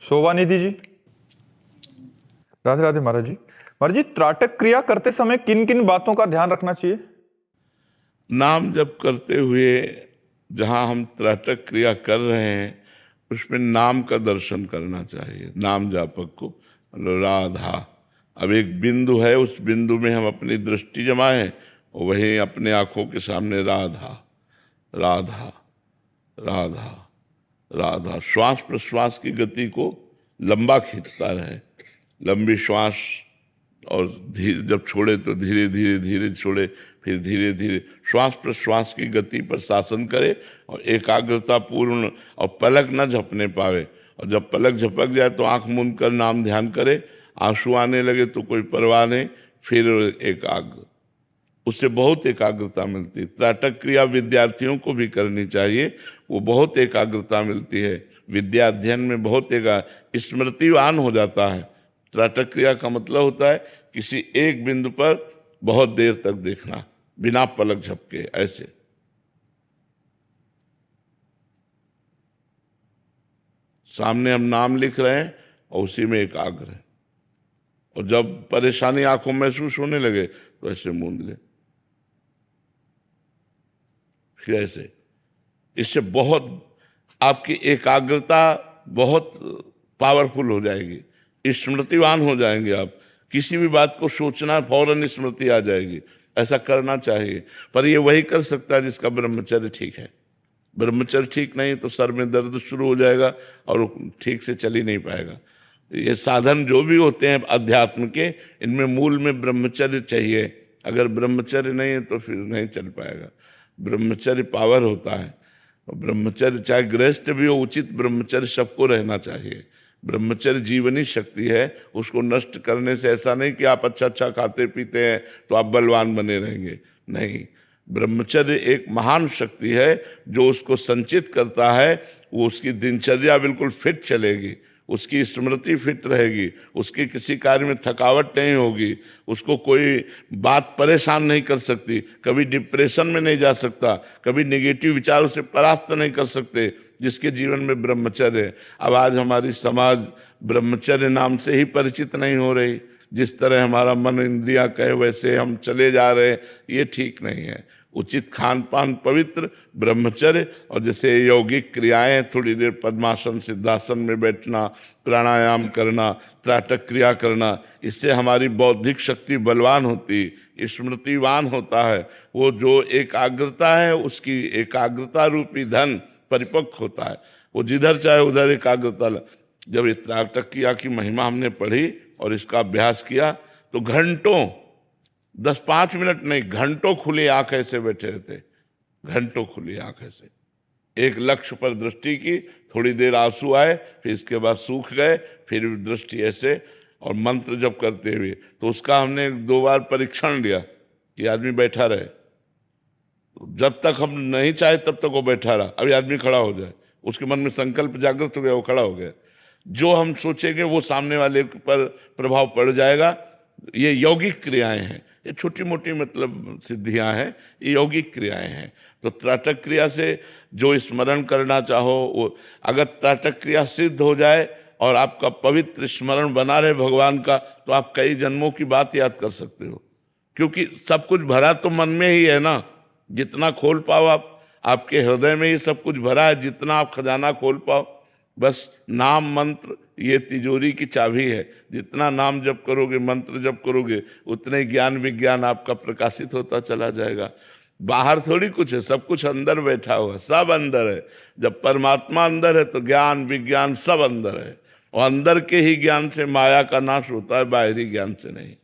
शोभा निधि जी, राधे राधे महाराज जी। महाराज जी, त्राटक क्रिया करते समय किन किन बातों का ध्यान रखना चाहिए? नाम जप करते हुए जहाँ हम त्राटक क्रिया कर रहे हैं उसमें नाम का दर्शन करना चाहिए। नाम जापक को मतलब राधा, अब एक बिंदु है, उस बिंदु में हम अपनी दृष्टि जमाएं और वही अपने आंखों के सामने राधा राधा राधा राधा। श्वास प्रश्वास की गति को लंबा खींचता रहे, लंबी श्वास, और धीरे जब छोड़े तो धीरे धीरे धीरे छोड़े, फिर धीरे धीरे श्वास प्रश्वास की गति पर शासन करे और एकाग्रता पूर्ण, और पलक न झपने पावे। और जब पलक झपक जाए तो आंख मूंद कर नाम ध्यान करे, आंसू आने लगे तो कोई परवाह नहीं, फिर एकाग्र, उससे बहुत एकाग्रता मिलती है। त्राटक क्रिया विद्यार्थियों को भी करनी चाहिए, वो बहुत एकाग्रता मिलती है। विद्या अध्ययन में बहुत स्मृतिवान हो जाता है। त्राटक क्रिया का मतलब होता है किसी एक बिंदु पर बहुत देर तक देखना बिना पलक झपके। ऐसे सामने हम नाम लिख रहे हैं और उसी में एकाग्र है, और जब परेशानी आंखों में महसूस होने लगे तो ऐसे मूंद ले, फिर ऐसे। इससे बहुत आपकी एकाग्रता बहुत पावरफुल हो जाएगी, स्मृतिवान हो जाएंगे आप। किसी भी बात को सोचना फौरन स्मृति आ जाएगी। ऐसा करना चाहिए, पर ये वही कर सकता है जिसका ब्रह्मचर्य ठीक है। ब्रह्मचर्य ठीक नहीं तो सर में दर्द शुरू हो जाएगा और ठीक से चल ही नहीं पाएगा। ये साधन जो भी होते हैं अध्यात्म के, इनमें मूल में ब्रह्मचर्य चाहिए। अगर ब्रह्मचर्य नहीं है तो फिर नहीं चल पाएगा। ब्रह्मचर्य पावर होता है। ब्रह्मचर्य चाहे गृहस्थ भी हो, उचित ब्रह्मचर्य सबको रहना चाहिए। ब्रह्मचर्य जीवनी शक्ति है, उसको नष्ट करने से ऐसा नहीं कि आप अच्छा अच्छा खाते पीते हैं तो आप बलवान बने रहेंगे, नहीं। ब्रह्मचर्य एक महान शक्ति है, जो उसको संचित करता है, वो उसकी दिनचर्या बिल्कुल फिट चलेगी, उसकी स्मृति फिट रहेगी, उसकी किसी कार्य में थकावट नहीं होगी, उसको कोई बात परेशान नहीं कर सकती, कभी डिप्रेशन में नहीं जा सकता, कभी नेगेटिव विचारों से परास्त नहीं कर सकते, जिसके जीवन में ब्रह्मचर्य है। अब आज हमारी समाज ब्रह्मचर्य नाम से ही परिचित नहीं हो रही। जिस तरह हमारा मन इंद्रियां कहे वैसे हम चले जा रहे, ये ठीक नहीं है। उचित खान पान, पवित्र ब्रह्मचर्य, और जैसे यौगिक क्रियाएं, थोड़ी देर पद्मासन सिद्धासन में बैठना, प्राणायाम करना, त्राटक क्रिया करना, इससे हमारी बौद्धिक शक्ति बलवान होती, स्मृतिवान होता है। वो जो एकाग्रता है, उसकी एकाग्रता रूपी धन परिपक्व होता है। वो जिधर चाहे उधर एकाग्रता। जब ये त्राटक क्रिया की महिमा हमने पढ़ी और इसका अभ्यास किया तो घंटों, 10-5 मिनट नहीं, घंटों खुली आंख ऐसे बैठे रहते, घंटों खुली आंख ऐसे, एक लक्ष्य पर दृष्टि की, थोड़ी देर आंसू आए, फिर इसके बाद सूख गए, फिर दृष्टि ऐसे, और मंत्र जप करते हुए। तो उसका हमने 2 बार परीक्षण लिया कि आदमी बैठा रहे, तो जब तक हम नहीं चाहे तब तक वो बैठा रहा। अभी आदमी खड़ा हो जाए, उसके मन में संकल्प जागृत हो गया, वो खड़ा हो गया। जो हम सोचेंगे वो सामने वाले पर प्रभाव पड़ जाएगा। ये यौगिक क्रियाएं हैं, ये छोटी मोटी मतलब सिद्धियां हैं, ये यौगिक क्रियाएं हैं। तो त्राटक क्रिया से जो स्मरण करना चाहो, वो अगर त्राटक क्रिया सिद्ध हो जाए और आपका पवित्र स्मरण बना रहे भगवान का, तो आप कई जन्मों की बात याद कर सकते हो, क्योंकि सब कुछ भरा तो मन में ही है ना। जितना खोल पाओ आप, आपके हृदय में ये सब कुछ भरा है, जितना आप खजाना खोल पाओ। बस नाम मंत्र ये तिजोरी की चाबी है। जितना नाम जप करोगे, मंत्र जप करोगे, उतने ज्ञान विज्ञान आपका प्रकाशित होता चला जाएगा। बाहर थोड़ी कुछ है, सब कुछ अंदर बैठा हुआ है, सब अंदर है। जब परमात्मा अंदर है तो ज्ञान विज्ञान सब अंदर है, और अंदर के ही ज्ञान से माया का नाश होता है, बाहरी ज्ञान से नहीं।